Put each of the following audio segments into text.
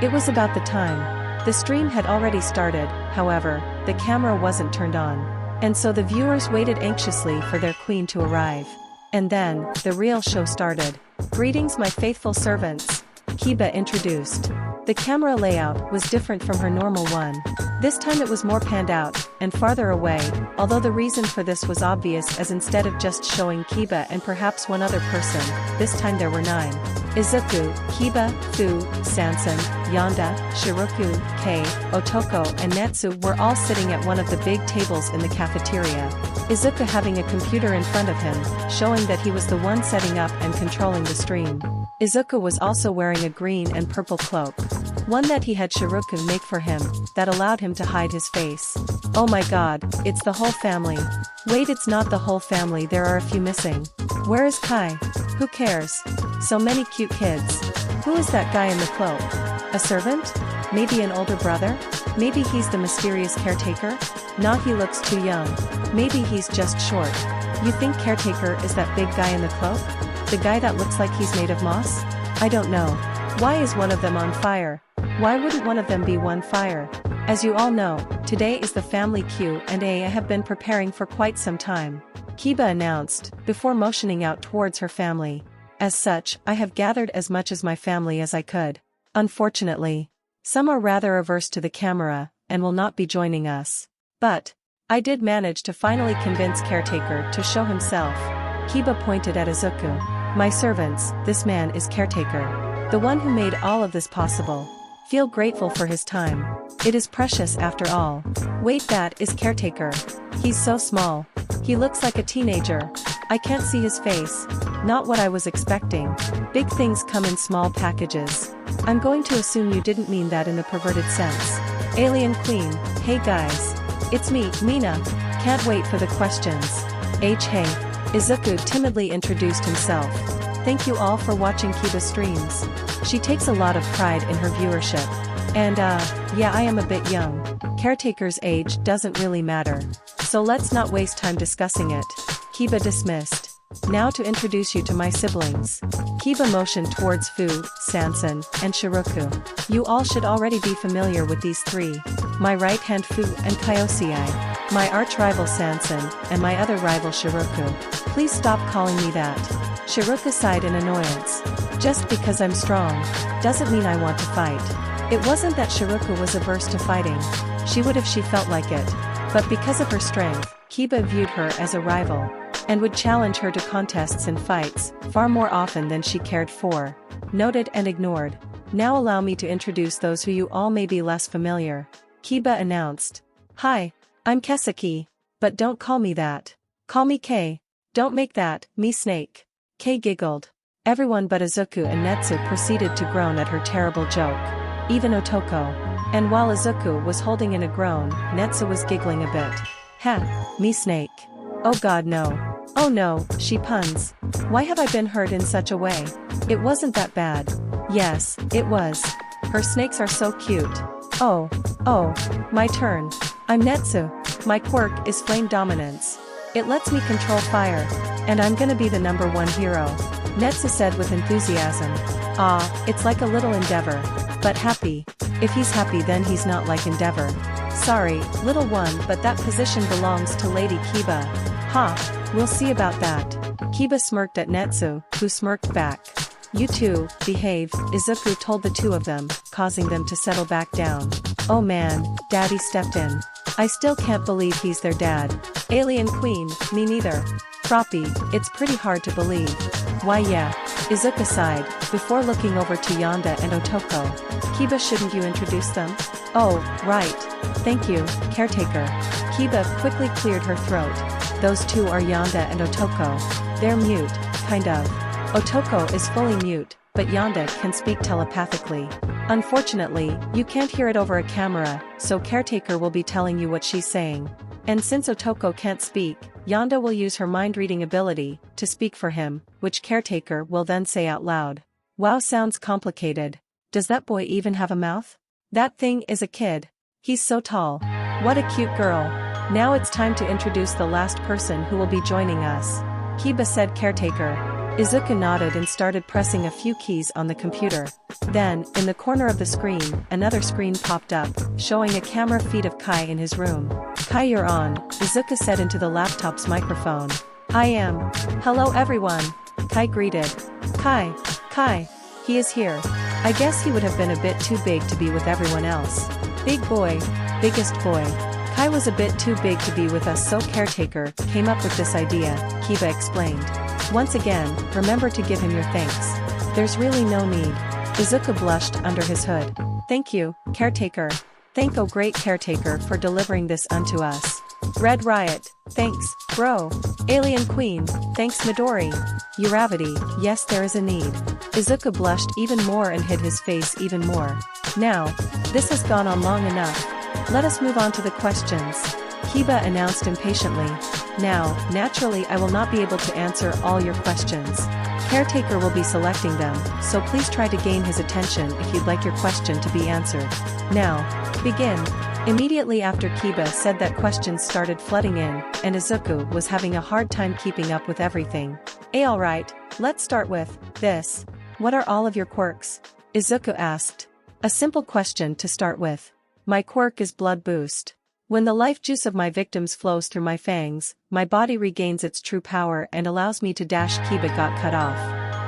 It was about the time. The stream had already started, however, the camera wasn't turned on. And so the viewers waited anxiously for their queen to arrive. And then, the real show started. "Greetings my faithful servants," Kiba introduced. The camera layout was different from her normal one. This time it was more panned out, and farther away, although the reason for this was obvious, as instead of just showing Kiba and perhaps one other person, this time there were 9. Izuku, Kiba, Fu, Sansan, Yonda, Shiroku, Kei, Otoko and Netsu were all sitting at one of the big tables in the cafeteria. Izuku having a computer in front of him, showing that he was the one setting up and controlling the stream. Izuku was also wearing a green and purple cloak. One that he had Shiroku make for him, that allowed him to hide his face. Oh my god, it's the whole family. Wait, it's not the whole family, there are a few missing. Where is Kai? Who cares? So many cute kids. Who is that guy in the cloak? A servant? Maybe an older brother? Maybe he's the mysterious caretaker? Nah, he looks too young. Maybe he's just short. You think caretaker is that big guy in the cloak? The guy that looks like he's made of moss? I don't know. Why is one of them on fire? Why wouldn't one of them be on fire? As you all know, today is the family Q&A I have been preparing for quite some time. Kiba announced, before motioning out towards her family. As such, I have gathered as much as my family as I could. Unfortunately, some are rather averse to the camera, and will not be joining us. But, I did manage to finally convince Caretaker to show himself. Kiba pointed at Izuku. My servants, this man is Caretaker. The one who made all of this possible. Feel grateful for his time. It is precious after all. Wait, that is Caretaker. He's so small. He looks like a teenager. I can't see his face. Not what I was expecting. Big things come in small packages. I'm going to assume you didn't mean that in a perverted sense. Alien Queen, hey guys. It's me, Mina. Can't wait for the questions. Hey. Izuku timidly introduced himself. Thank you all for watching Kiba streams. She takes a lot of pride in her viewership. And yeah, I am a bit young. Caretaker's age doesn't really matter. So let's not waste time discussing it. Kiba dismissed. Now to introduce you to my siblings. Kiba motioned towards Fu, Sansan, and Shiroku. You all should already be familiar with these 3. My right hand Fu and Kyosei. My arch-rival Sansan, and my other rival Shiroku. Please stop calling me that. Shiroku sighed in annoyance. Just because I'm strong, doesn't mean I want to fight. It wasn't that Shiroku was averse to fighting. She would if she felt like it. But because of her strength, Kiba viewed her as a rival. And would challenge her to contests and fights, far more often than she cared for. Noted and ignored. Now allow me to introduce those who you all may be less familiar. Kiba announced. Hi, I'm Kesaki. But don't call me that. Call me Kei. Don't make that, me snake. Kei giggled. Everyone but Izuku and Netsu proceeded to groan at her terrible joke. Even Otoko. And while Izuku was holding in a groan, Netsu was giggling a bit. Ha, me snake. Oh god no. Oh no, she puns. Why have I been hurt in such a way? It wasn't that bad. Yes, it was. Her snakes are so cute. Oh, my turn. I'm Netsu. My quirk is flame dominance. It lets me control fire. And I'm gonna be the #1 hero. Netsu said with enthusiasm. It's like a little Endeavor. But happy. If he's happy then he's not like Endeavor. Sorry, little one, but that position belongs to Lady Kiba. Ha, we'll see about that. Kiba smirked at Netsu, who smirked back. You two, behave, Izuku told the 2 of them, causing them to settle back down. Oh man, Daddy stepped in. I still can't believe he's their dad. Alien Queen, me neither. Froppy, it's pretty hard to believe. Why yeah, Izuku sighed, before looking over to Yonda and Otoko. Kiba, shouldn't you introduce them? Oh, right. Thank you, Caretaker. Kiba quickly cleared her throat. Those 2 are Yonda and Otoko. They're mute, kind of. Otoko is fully mute, but Yonda can speak telepathically. Unfortunately, you can't hear it over a camera, so Caretaker will be telling you what she's saying. And since Otoko can't speak, Yonda will use her mind-reading ability to speak for him, which Caretaker will then say out loud. Wow, sounds complicated. Does that boy even have a mouth? That thing is a kid. He's so tall. What a cute girl. Now it's time to introduce the last person who will be joining us. Kiba said Caretaker. Izuku nodded and started pressing a few keys on the computer. Then, in the corner of the screen, another screen popped up, showing a camera feed of Kai in his room. "Kai, you're on," Izuku said into the laptop's microphone. "I am. Hello everyone," Kai greeted. Kai, he is here. I guess he would have been a bit too big to be with everyone else. Big boy, biggest boy. Kai was a bit too big to be with us, so caretaker came up with this idea, Kiba explained. "Once again, remember to give him your thanks. There's really no need." Izuku blushed under his hood. "Thank you, caretaker. Thank oh great caretaker for delivering this unto us. Red Riot, thanks, bro. Alien Queen, thanks Midori. Uravity, yes there is a need." Izuku blushed even more and hid his face even more. "Now, this has gone on long enough. Let us move on to the questions," Kiba announced impatiently. "Now, naturally I will not be able to answer all your questions. Caretaker will be selecting them, so please try to gain his attention if you'd like your question to be answered. Now, begin." Immediately after Kiba said that, questions started flooding in, and Izuku was having a hard time keeping up with everything. Alright, let's start with this. What are all of your quirks? Izuku asked. A simple question to start with. My quirk is blood boost. When the life juice of my victims flows through my fangs, my body regains its true power and allows me to dash. Kiba got cut off.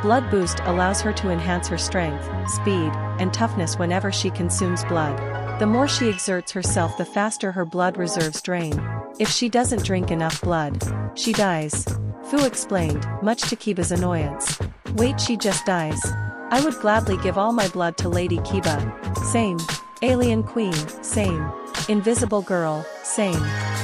Blood boost allows her to enhance her strength, speed, and toughness whenever she consumes blood. The more she exerts herself, the faster her blood reserves drain. If she doesn't drink enough blood, she dies. Fu explained, much to Kiba's annoyance. Wait, she just dies? I would gladly give all my blood to Lady Kiba. Same. Alien Queen, same. Invisible Girl, same.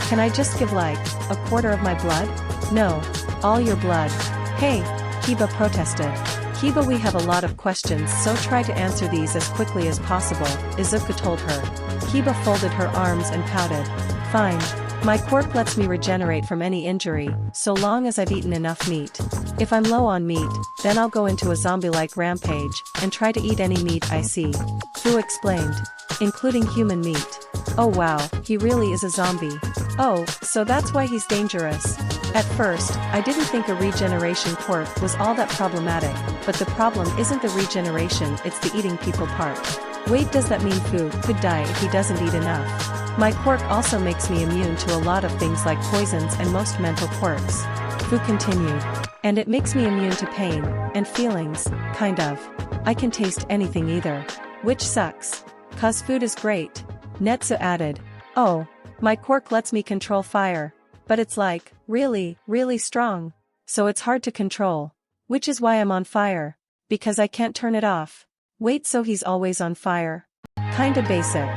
Can I just give like a quarter of my blood? No. All your blood. Hey, Kiba protested. Kiba, we have a lot of questions, so try to answer these as quickly as possible, Izuku told her. Kiba folded her arms and pouted. Fine. My quirk lets me regenerate from any injury, so long as I've eaten enough meat. If I'm low on meat, then I'll go into a zombie-like rampage, and try to eat any meat I see. Fu explained. Including human meat. Oh wow, he really is a zombie. Oh, so that's why he's dangerous. At first, I didn't think a regeneration quirk was all that problematic, but the problem isn't the regeneration, it's the eating people part. Wait, does that mean Fu could die if he doesn't eat enough? My quirk also makes me immune to a lot of things like poisons and most mental quirks. Fu continued. And it makes me immune to pain and feelings, kind of. I can taste anything either. Which sucks. 'Cause food is great. Netsu added. Oh, my quirk lets me control fire. But it's like, really, really strong. So it's hard to control. Which is why I'm on fire. Because I can't turn it off. Wait, so he's always on fire? Kinda basic.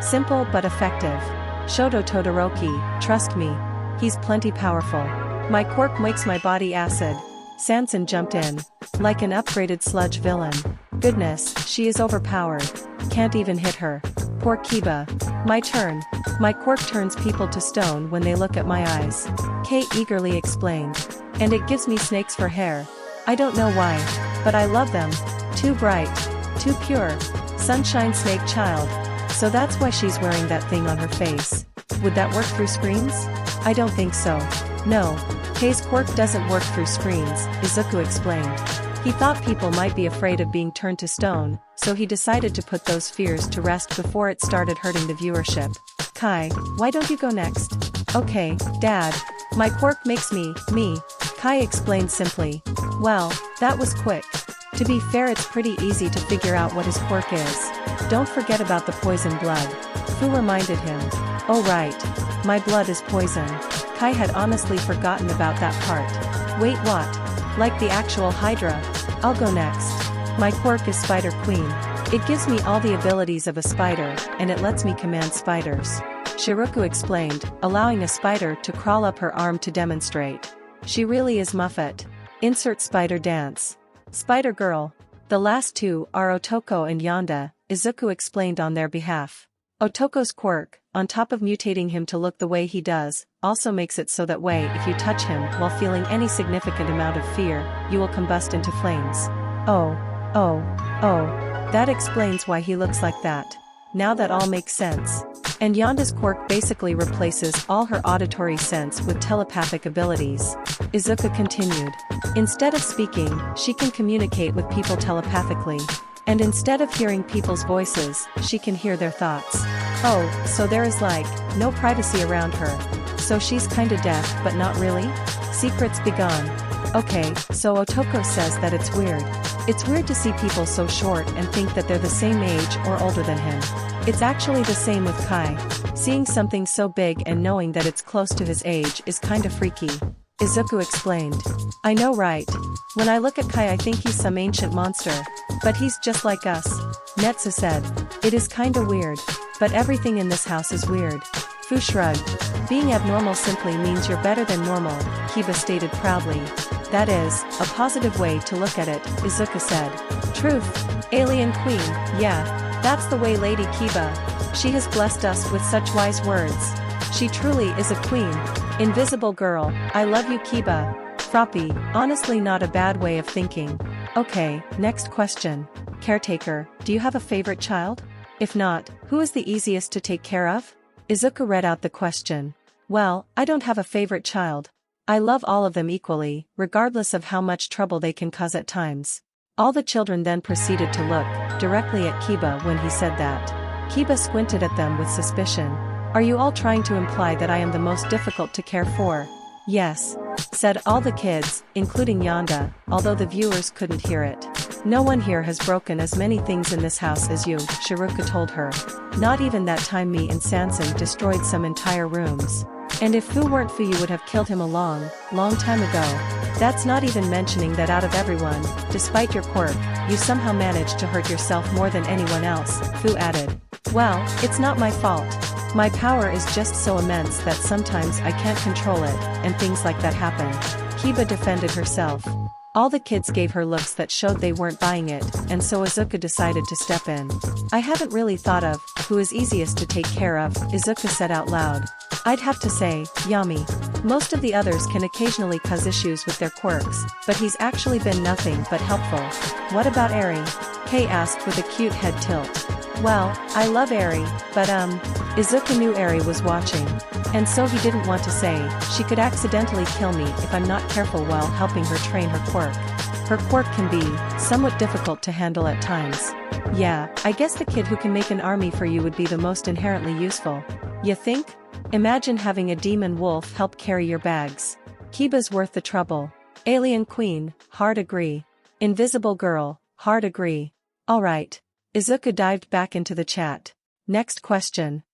Simple but effective. Shoto Todoroki, trust me. He's plenty powerful. My quirk makes my body acid. Sanson jumped in. Like an upgraded sludge villain. Goodness, she is overpowered. Can't even hit her. Poor Kiba. My turn. My quirk turns people to stone when they look at my eyes. Kate eagerly explained. And it gives me snakes for hair. I don't know why. But I love them. Too bright. Too pure. Sunshine snake child. So that's why she's wearing that thing on her face. Would that work through screens? I don't think so. No. Kei's quirk doesn't work through screens, Izuku explained. He thought people might be afraid of being turned to stone, so he decided to put those fears to rest before it started hurting the viewership. Kai, why don't you go next? Okay, Dad. My quirk makes me, Kai explained simply. Well, that was quick. To be fair, it's pretty easy to figure out what his quirk is. Don't forget about the poison blood. Fu reminded him. Oh right. My blood is poison. Kai had honestly forgotten about that part. Wait, what? Like the actual Hydra? I'll go next. My quirk is Spider Queen. It gives me all the abilities of a spider, and it lets me command spiders. Shiroku explained, allowing a spider to crawl up her arm to demonstrate. She really is Muffet. Insert spider dance. Spider Girl. The last two are Otoko and Yonda, Izuku explained on their behalf. Otoko's quirk, on top of mutating him to look the way he does, also makes it so that way if you touch him while feeling any significant amount of fear, you will combust into flames. Oh. That explains why he looks like that. Now that all makes sense. And Yonda's quirk basically replaces all her auditory sense with telepathic abilities. Izuka continued. Instead of speaking, she can communicate with people telepathically. And instead of hearing people's voices, she can hear their thoughts. Oh, so there is like, no privacy around her. So she's kinda deaf but not really? Secrets be gone. Okay, so Otoko says that it's weird. It's weird to see people so short and think that they're the same age or older than him. It's actually the same with Kai. Seeing something so big and knowing that it's close to his age is kinda freaky. Izuku explained. I know, right? When I look at Kai I think he's some ancient monster. But he's just like us. Netsu said. It is kinda weird. But everything in this house is weird. Fu shrugged. Being abnormal simply means you're better than normal, Kiba stated proudly. That is, a positive way to look at it, Izuka said. Truth. Alien Queen, yeah. That's the way Lady Kiba. She has blessed us with such wise words. She truly is a queen. Invisible girl, I love you Kiba. Froppy, honestly not a bad way of thinking. Okay, next question. Caretaker, do you have a favorite child? If not, who is the easiest to take care of? Izuka read out the question. Well, I don't have a favorite child. I love all of them equally, regardless of how much trouble they can cause at times. All the children then proceeded to look directly at Kiba when he said that. Kiba squinted at them with suspicion. Are you all trying to imply that I am the most difficult to care for? Yes, said all the kids, including Yonda, although the viewers couldn't hear it. No one here has broken as many things in this house as you, Shiruka told her. Not even that time me and Sanson destroyed some entire rooms. And if Fu weren't Fu you would have killed him a long time ago. That's not even mentioning that out of everyone, despite your quirk, you somehow managed to hurt yourself more than anyone else, Fu added. Well, it's not my fault. My power is just so immense that sometimes I can't control it, and things like that happen. Kiba defended herself. All the kids gave her looks that showed they weren't buying it, and so Izuka decided to step in. I haven't really thought of who is easiest to take care of, Izuka said out loud. I'd have to say, Yami. Most of the others can occasionally cause issues with their quirks, but he's actually been nothing but helpful. What about Eri? Kei asked with a cute head tilt. Well, I love Eri, but Izuka knew Eri was watching. And so he didn't want to say, she could accidentally kill me if I'm not careful while helping her train her quirk. Her quirk can be somewhat difficult to handle at times. Yeah, I guess the kid who can make an army for you would be the most inherently useful. You think? Imagine having a demon wolf help carry your bags. Kiba's worth the trouble. Alien Queen, hard agree. Invisible Girl, hard agree. Alright. Izuka dived back into the chat. Next question.